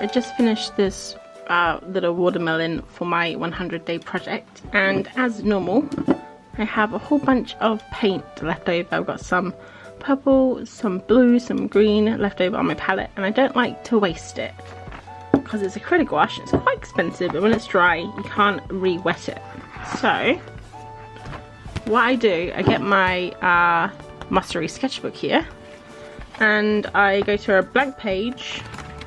I just finished this little watermelon for my 100-day project, and as normal I have a whole bunch of paint left over. I've got some purple, some blue, some green left over on my palette, and I don't like to waste it because it's acrylic gouache. It's quite expensive, but when it's dry you can't re-wet it. So what I do, I get my Mussery sketchbook here and I go to a blank page.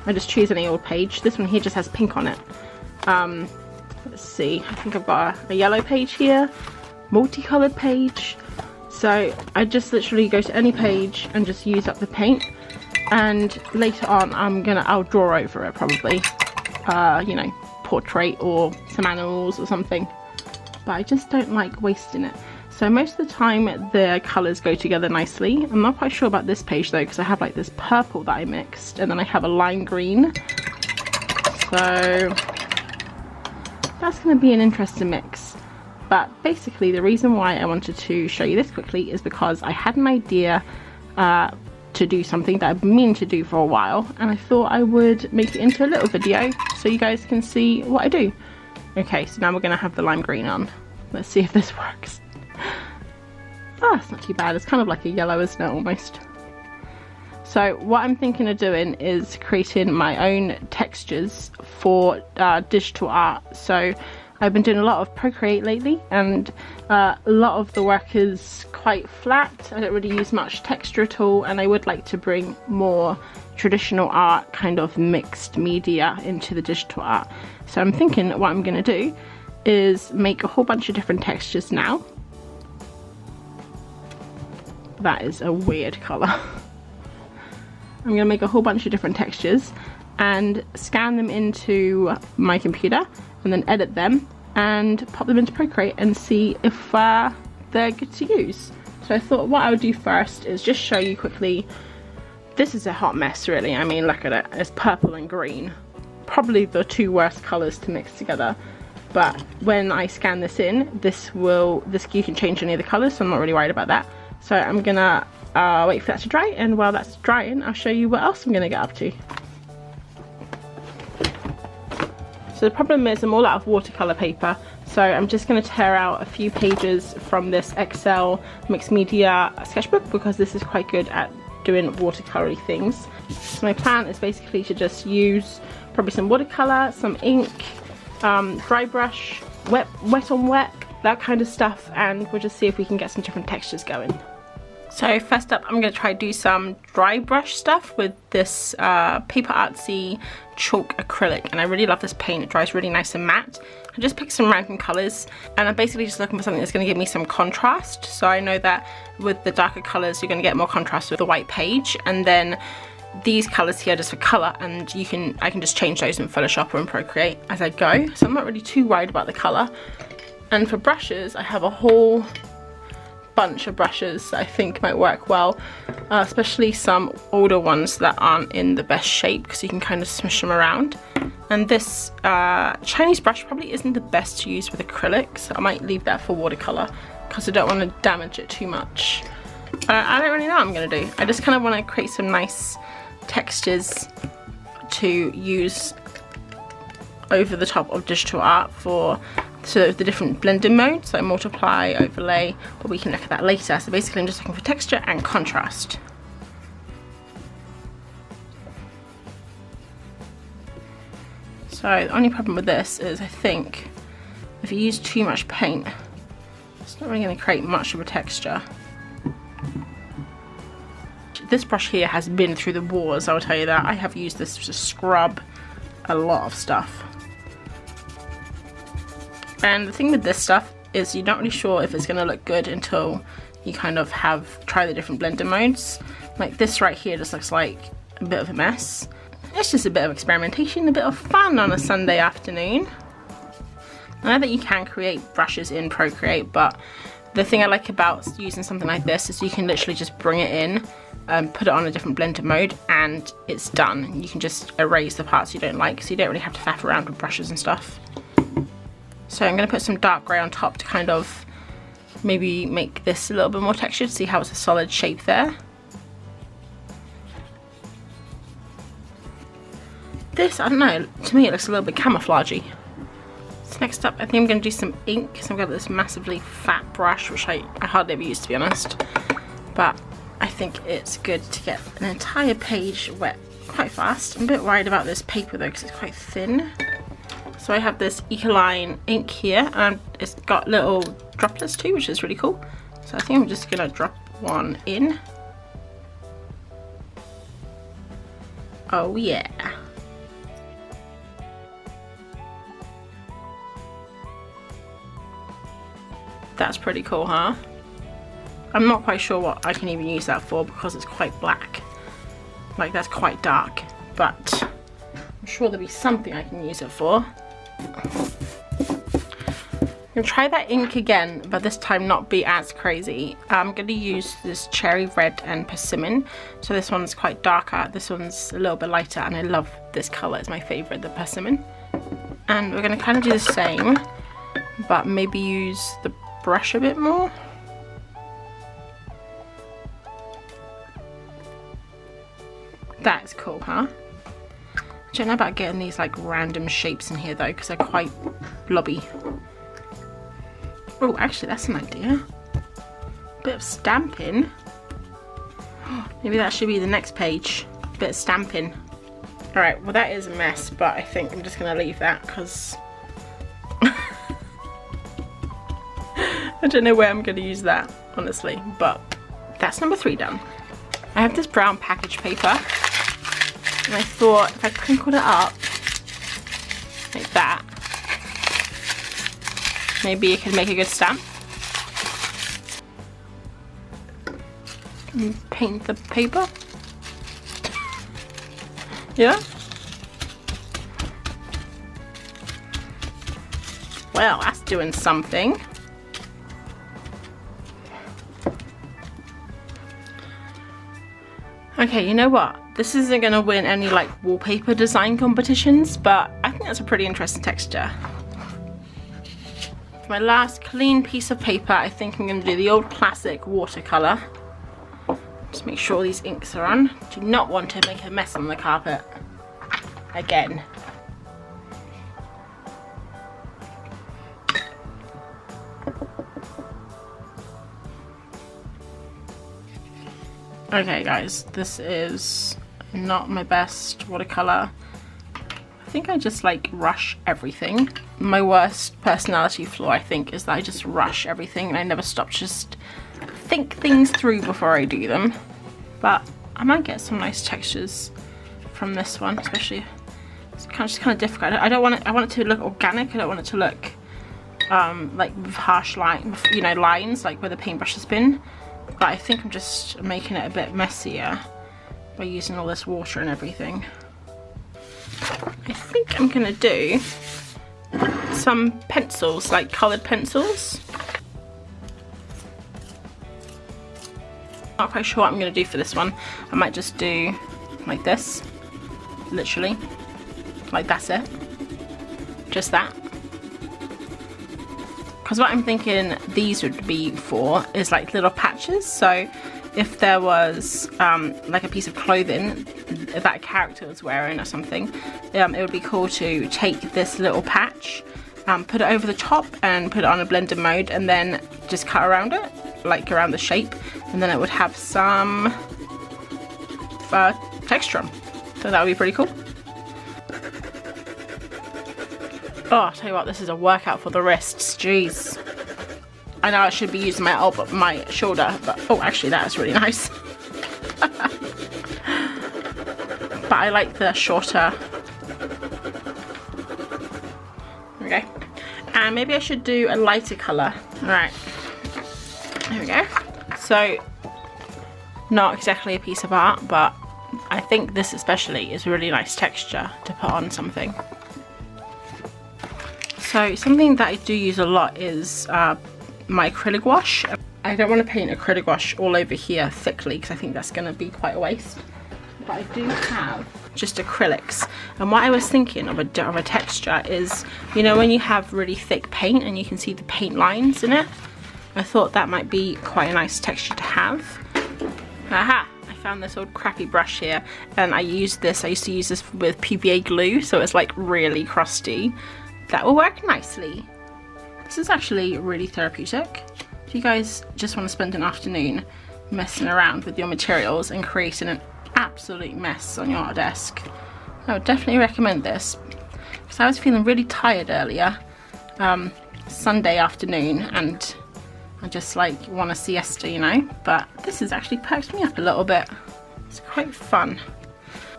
I just choose any old page. This one here just has pink on it. Let's see, I think I've got a yellow page here, multicolored page. So I just literally go to any page and just use up the paint, and later on I'll draw over it probably, you know, portrait or some animals or something, but I just don't like wasting it. So most of the time the colours go together nicely. I'm not quite sure about this page though, because I have like this purple that I mixed, and then I have a lime green. So that's going to be an interesting mix. But basically the reason why I wanted to show you this quickly is because I had an idea to do something that I've been meaning to do for a while, and I thought I would make it into a little video so you guys can see what I do. Okay, so now we're going to have the lime green on. Let's see if this works. Ah, it's not too bad. It's kind of like a yellow, isn't it, almost? So what I'm thinking of doing is creating my own textures for digital art. So I've been doing a lot of Procreate lately, and a lot of the work is quite flat. I don't really use much texture at all, and I would like to bring more traditional art, kind of mixed media, into the digital art. So I'm thinking what I'm going to do is make a whole bunch of different textures now. That is a weird colour. I'm going to make a whole bunch of different textures and scan them into my computer, and then edit them and pop them into Procreate and see if they're good to use. So I thought what I would do first is just show you quickly. This is a hot mess really. I mean, look at it. It's purple and green. Probably the two worst colours to mix together. But when I scan this in, you can change any of the colours, so I'm not really worried about that. So I'm gonna wait for that to dry, and while that's drying I'll show you what else I'm gonna get up to. So the problem is I'm all out of watercolour paper, so I'm just going to tear out a few pages from this Excel mixed media sketchbook, because this is quite good at doing watercolour things. So my plan is basically to just use probably some watercolour, some ink, dry brush, wet on wet, that kind of stuff, and we'll just see if we can get some different textures going. So first up, I'm going to try to do some dry brush stuff with this Paper Artsy chalk acrylic, and I really love this paint. It dries really nice and matte. I just picked some random colours, and I'm basically just looking for something that's going to give me some contrast. So I know that with the darker colours you're going to get more contrast with the white page, and then these colours here just for colour, and I can just change those in Photoshop or in Procreate as I go. So I'm not really too worried about the colour. And for brushes, I have a whole bunch of brushes that I think might work well, especially some older ones that aren't in the best shape, because you can kind of smush them around. And this Chinese brush probably isn't the best to use with acrylic, so I might leave that for watercolour because I don't want to damage it too much. I don't really know what I'm going to do. I just kind of want to create some nice textures to use over the top of digital art for the different blending modes, like multiply, overlay, but we can look at that later. So basically I'm just looking for texture and contrast. So the only problem with this is I think if you use too much paint, it's not really going to create much of a texture. This brush here has been through the wars, I'll tell you that. I have used this to scrub a lot of stuff. And the thing with this stuff is you're not really sure if it's going to look good until you kind of try the different blender modes. Like this right here just looks like a bit of a mess. It's just a bit of experimentation, a bit of fun on a Sunday afternoon. I know that you can create brushes in Procreate, but the thing I like about using something like this is you can literally just bring it in, put it on a different blender mode, and it's done. You can just erase the parts you don't like, so you don't really have to faff around with brushes and stuff. So I'm going to put some dark grey on top to kind of maybe make this a little bit more textured, see how it's a solid shape there. This, I don't know, to me it looks a little bit camouflagey. So next up, I think I'm going to do some ink. So I've got this massively fat brush, which I hardly ever use, to be honest. But I think it's good to get an entire page wet quite fast. I'm a bit worried about this paper though, because it's quite thin. So I have this Ecoline ink here, and it's got little droplets too, which is really cool. So I think I'm just going to drop one in. Oh yeah. That's pretty cool, huh? I'm not quite sure what I can even use that for because it's quite black. Like, that's quite dark, but I'm sure there'll be something I can use it for. I'm gonna try that ink again, but this time not be as crazy. I'm gonna use this cherry red and persimmon. So this one's quite darker, this one's a little bit lighter, and I love this color. It's my favorite, the persimmon. And we're gonna kind of do the same, but maybe use the brush a bit more. That's cool, huh? I don't know about getting these like random shapes in here though, because they're quite blobby. Oh, actually that's an idea. Bit of stamping. Maybe that should be the next page. Bit of stamping. Alright, well that is a mess, but I think I'm just gonna leave that because I don't know where I'm going to use that, honestly, but that's number 3 done. I have this brown package paper, and I thought if I crinkled it up like that, maybe it could make a good stamp. And paint the paper. Yeah? Well, that's doing something. Okay, you know what? This isn't going to win any like wallpaper design competitions, but I think that's a pretty interesting texture. For my last clean piece of paper, I think I'm going to do the old classic watercolor. Just make sure these inks are on. Do not want to make a mess on the carpet again. Okay guys, this is not my best watercolor. I think I just like rush everything. My worst personality flaw, I think, is that I just rush everything and I never stop to just think things through before I do them. But I might get some nice textures from this one, especially it's just kind of difficult. I want it to look organic. I don't want it to look like with harsh lines, you know, lines like where the paintbrush has been. But I think I'm just making it a bit messier by using all this water and everything. I think I'm gonna do some pencils, like coloured pencils. Not quite sure what I'm gonna do for this one. I might just do like this, literally, like that's it, just that. Because what I'm thinking these would be for is like little patches. So if there was like a piece of clothing that a character was wearing or something, it would be cool to take this little patch, put it over the top and put it on a blender mode, and then just cut around it, like around the shape, and then it would have some texture on. So that would be pretty cool. Oh, I'll tell you what, this is a workout for the wrists, jeez. I know I should be using my elbow, my shoulder, but oh, actually that is really nice. But I like the shorter. Okay. And maybe I should do a lighter colour. Alright. There we go. So, not exactly a piece of art, but I think this especially is a really nice texture to put on something. So something that I do use a lot is my acrylic wash. I don't want to paint acrylic wash all over here thickly because I think that's going to be quite a waste. But I do have just acrylics. And what I was thinking of a texture is, you know, when you have really thick paint and you can see the paint lines in it, I thought that might be quite a nice texture to have. Aha! I found this old crappy brush here, and I used to use this with PVA glue, so it's like really crusty. That will work nicely. This is actually really therapeutic. If you guys just want to spend an afternoon messing around with your materials and creating an absolute mess on your desk, I would definitely recommend this, because I was feeling really tired earlier Sunday afternoon, and I just like want a siesta, you know, but this has actually perked me up a little bit. It's quite fun.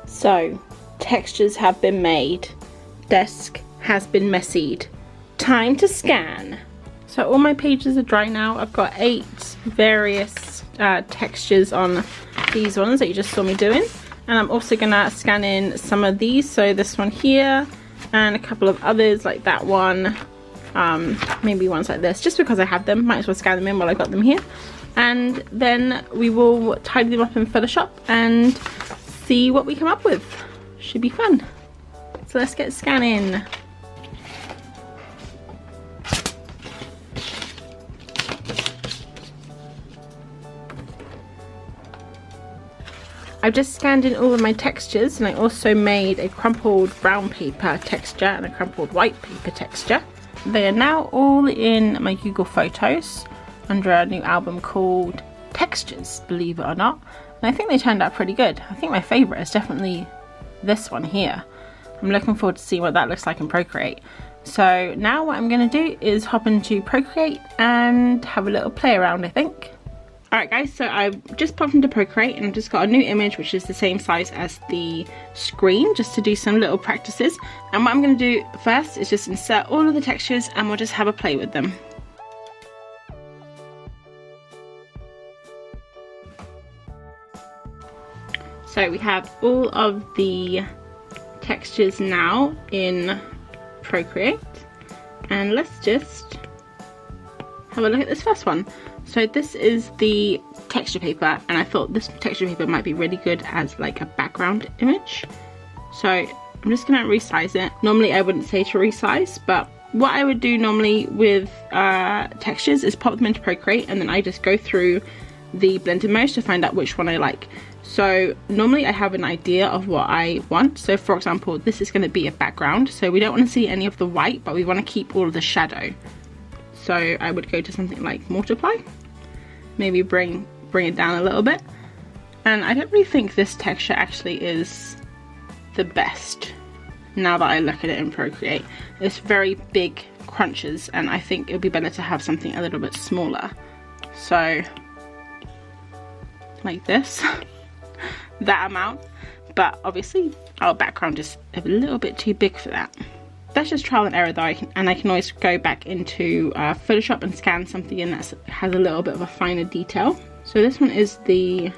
So, textures have been made, desk has been messied, time to scan. So all my pages are dry now. I've got 8 various textures on these ones that you just saw me doing, and I'm also gonna scan in some of these, so this one here and a couple of others like that one. Maybe ones like this, just because I have them, might as well scan them in while I've got them here. And then we will tidy them up in Photoshop and see what we come up with. Should be fun. So let's get scanning. I've just scanned in all of my textures, and I also made a crumpled brown paper texture and a crumpled white paper texture. They are now all in my Google Photos under a new album called Textures, believe it or not. And I think they turned out pretty good. I think my favourite is definitely this one here. I'm looking forward to seeing what that looks like in Procreate. So now what I'm going to do is hop into Procreate and have a little play around, I think. Alright guys, so I've just popped into Procreate and I've just got a new image which is the same size as the screen, just to do some little practices. And what I'm going to do first is just insert all of the textures and we'll just have a play with them. So we have all of the textures now in Procreate, and let's just have a look at this first one. So this is the texture paper, and I thought this texture paper might be really good as like a background image. So I'm just gonna resize it. Normally I wouldn't say to resize, but what I would do normally with textures is pop them into Procreate, and then I just go through the blending modes to find out which one I like. So normally I have an idea of what I want. So for example, this is going to be a background, so we don't want to see any of the white, but we want to keep all of the shadow. So I would go to something like multiply, maybe bring it down a little bit. And I don't really think this texture actually is the best now that I look at it in Procreate. It's very big crunches, and I think it would be better to have something a little bit smaller. So like this, that amount, but obviously our background is a little bit too big for that. That's just trial and error though, and I can always go back into Photoshop and scan something in that has a little bit of a finer detail. So this one is the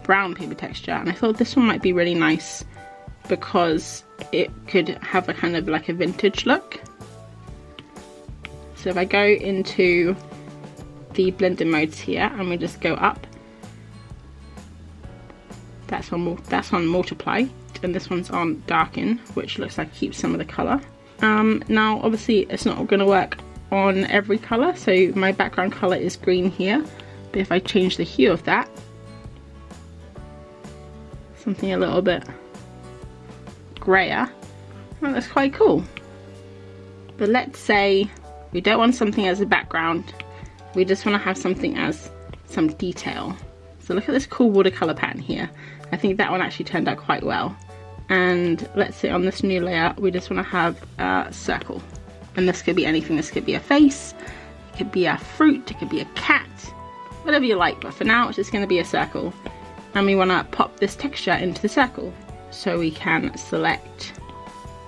brown paper texture, and I thought this one might be really nice because it could have a kind of like a vintage look. So if I go into the blending modes here and we just go up, that's on multiply, and this one's on darken, which looks like keeps some of the color. Now obviously it's not going to work on every color, so my background color is green here, but if I change the hue of that, something a little bit grayer, well, that's quite cool. But let's say we don't want something as a background, we just want to have something as some detail. So look at this cool watercolor pattern here. I think that one actually turned out quite well. And let's say on this new layer we just want to have a circle, and this could be anything. This could be a face, it could be a fruit, it could be a cat, whatever you like, but for now it's just going to be a circle. And we want to pop this texture into the circle, so we can select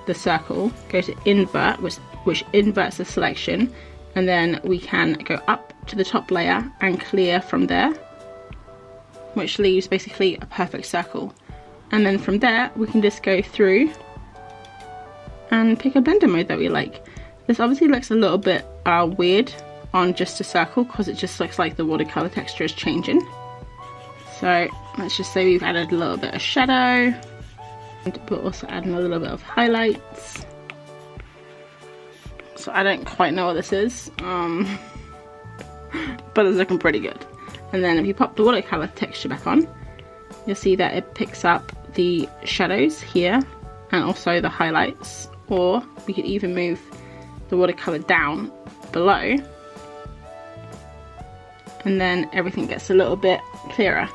the circle, go to invert, which inverts the selection, and then we can go up to the top layer and clear from there, which leaves basically a perfect circle. And then from there we can just go through and pick a blender mode that we like. This obviously looks a little bit weird on just a circle because it just looks like the watercolor texture is changing. So let's just say we've added a little bit of shadow, and we're also adding a little bit of highlights. So I don't quite know what this is, but it's looking pretty good. And then if you pop the watercolor texture back on, you'll see that it picks up the shadows here and also the highlights, or we could even move the watercolor down below and then everything gets a little bit clearer.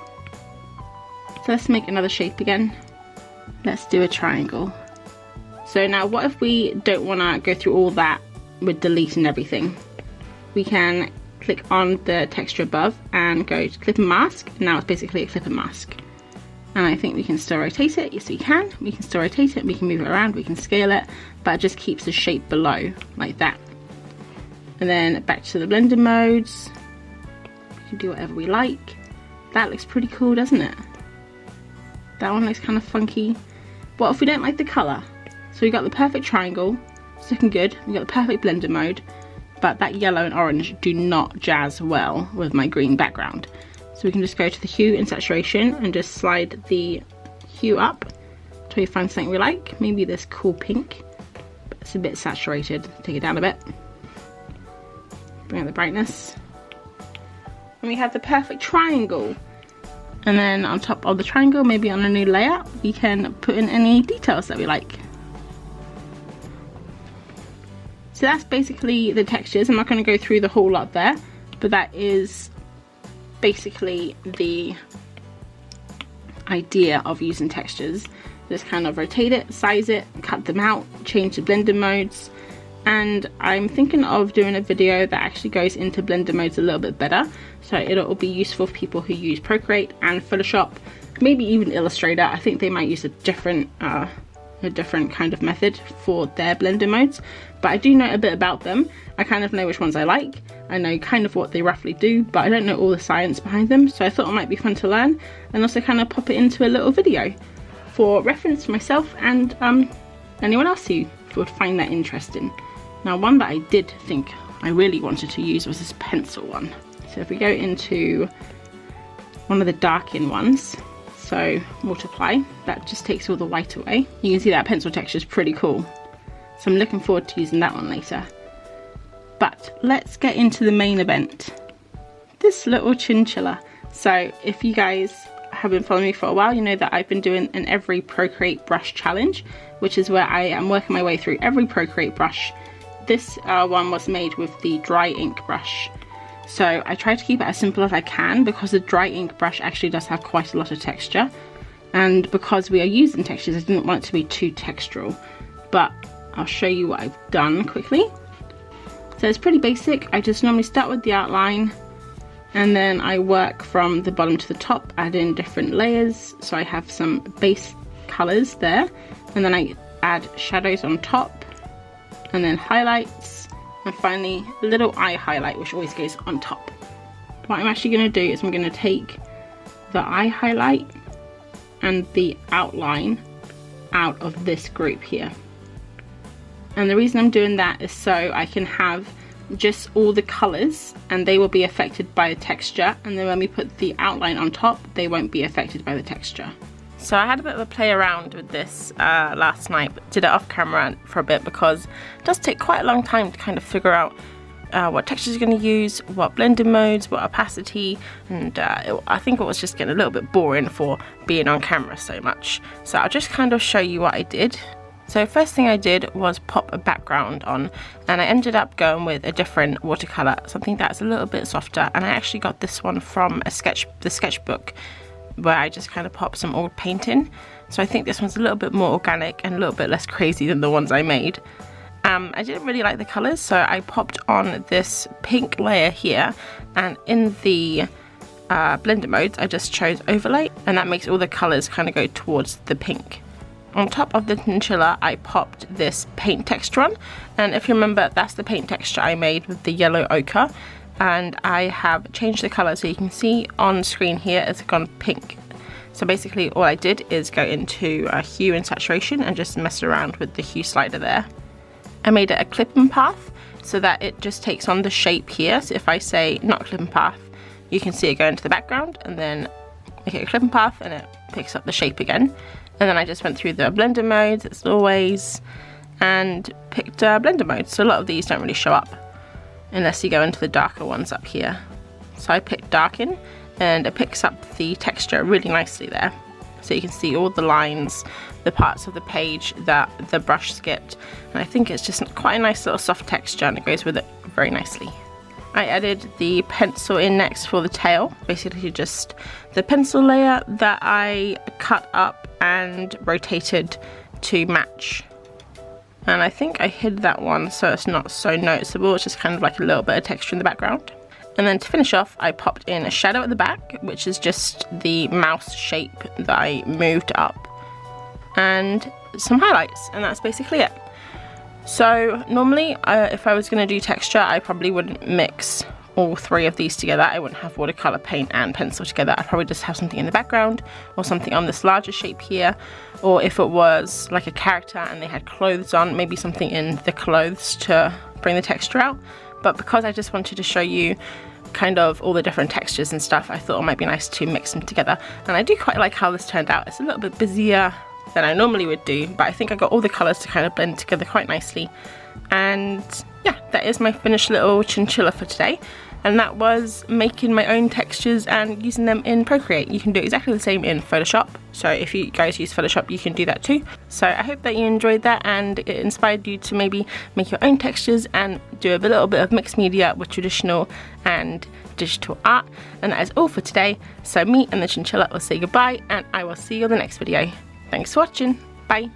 So let's make another shape again. Let's do a triangle. So now what if we don't want to go through all that with deleting everything? We can click on the texture above and go to clip and mask. Now it's basically a clip and mask. And I think we can still rotate it. Yes, we can. We can still rotate it. We can move it around. We can scale it. But it just keeps the shape below like that. And then back to the blender modes. We can do whatever we like. That looks pretty cool, doesn't it? That one looks kind of funky. What if we don't like the color? So we got the perfect triangle. It's looking good. We got the perfect blender mode. But that yellow and orange do not jazz well with my green background. So we can just go to the hue and saturation and just slide the hue up until we find something we like. Maybe this cool pink, but it's a bit saturated. Take it down a bit. Bring out the brightness. And we have the perfect triangle. And then on top of the triangle, maybe on a new layer, we can put in any details that we like. So that's basically the textures. I'm not going to go through the whole lot there, but that is basically the idea of using textures. Just kind of rotate it, size it, cut them out, change the blender modes. And I'm thinking of doing a video that actually goes into blender modes a little bit better, so it'll be useful for people who use Procreate and Photoshop, maybe even Illustrator. I think they might use a different kind of method for their blender modes, but I do know a bit about them. I kind of know which ones I like. I know kind of what they roughly do, but I don't know all the science behind them, so I thought it might be fun to learn and also kind of pop it into a little video for reference for myself and anyone else who would find that interesting. Now, one that I did think I really wanted to use was this pencil one. So if we go into one of the darken ones, so multiply, that just takes all the white away. You can see that pencil texture is pretty cool. So I'm looking forward to using that one later. But let's get into the main event. This little chinchilla. So if you guys have been following me for a while, you know that I've been doing an every Procreate brush challenge, which is where I am working my way through every Procreate brush. This one was made with the dry ink brush. So I try to keep it as simple as I can because the dry ink brush actually does have quite a lot of texture. And because we are using textures, I didn't want it to be too textural. But I'll show you what I've done quickly. So it's pretty basic. I just normally start with the outline and then I work from the bottom to the top, add in different layers. So I have some base colors there, and then I add shadows on top, and then highlights, and finally a little eye highlight, which always goes on top. What I'm actually going to do is I'm going to take the eye highlight and the outline out of this group here. And the reason I'm doing that is so I can have just all the colors and they will be affected by the texture, and then when we put the outline on top, they won't be affected by the texture. So I had a bit of a play around with this last night, but did it off camera for a bit because it does take quite a long time to kind of figure out what textures you're going to use, what blender modes, what opacity, and I think it was just getting a little bit boring for being on camera so much. So I'll just kind of show you what I did. So first thing I did was pop a background on, and I ended up going with a different watercolor, something that's a little bit softer, and I actually got this one from the sketchbook, where I just kind of popped some old paint in. So I think this one's a little bit more organic and a little bit less crazy than the ones I made. I didn't really like the colors, so I popped on this pink layer here, and in the blender modes I just chose overlay, and that makes all the colors kind of go towards the pink. On top of the chinchilla I popped this paint texture on, and if you remember, that's the paint texture I made with the yellow ochre, and I have changed the color so you can see on screen here it's gone pink. So basically all I did is go into hue and saturation and just mess around with the hue slider there. I made it a clip and path so that it just takes on the shape here. So if I say not clip and path, you can see it go into the background, and then make it a clip and path and it picks up the shape again. And then I just went through the blender modes as always and picked blender modes. So a lot of these don't really show up unless you go into the darker ones up here. So I picked darken, and it picks up the texture really nicely there. So you can see all the lines, the parts of the page that the brush skipped, and I think it's just quite a nice little soft texture and it goes with it very nicely. I added the pencil in next for the tail, basically just the pencil layer that I cut up and rotated to match. And I think I hid that one so it's not so noticeable, it's just kind of like a little bit of texture in the background. And then to finish off, I popped in a shadow at the back, which is just the mouse shape that I moved up, and some highlights, and that's basically it. So normally if I was going to do texture, I probably wouldn't mix all three of these together. I wouldn't have watercolor paint and pencil together. I'd probably just have something in the background or something on this larger shape here, or if it was like a character and they had clothes on, maybe something in the clothes to bring the texture out. But because I just wanted to show you kind of all the different textures and stuff, I thought it might be nice to mix them together. And I do quite like how this turned out. It's a little bit busier than I normally would do, but I think I got all the colours to kind of blend together quite nicely. And yeah, that is my finished little chinchilla for today. And that was making my own textures and using them in Procreate. You can do exactly the same in Photoshop. So if you guys use Photoshop, you can do that too. So I hope that you enjoyed that and it inspired you to maybe make your own textures and do a little bit of mixed media with traditional and digital art. And that is all for today. So me and the chinchilla will say goodbye, and I will see you in the next video. Thanks for watching. Bye.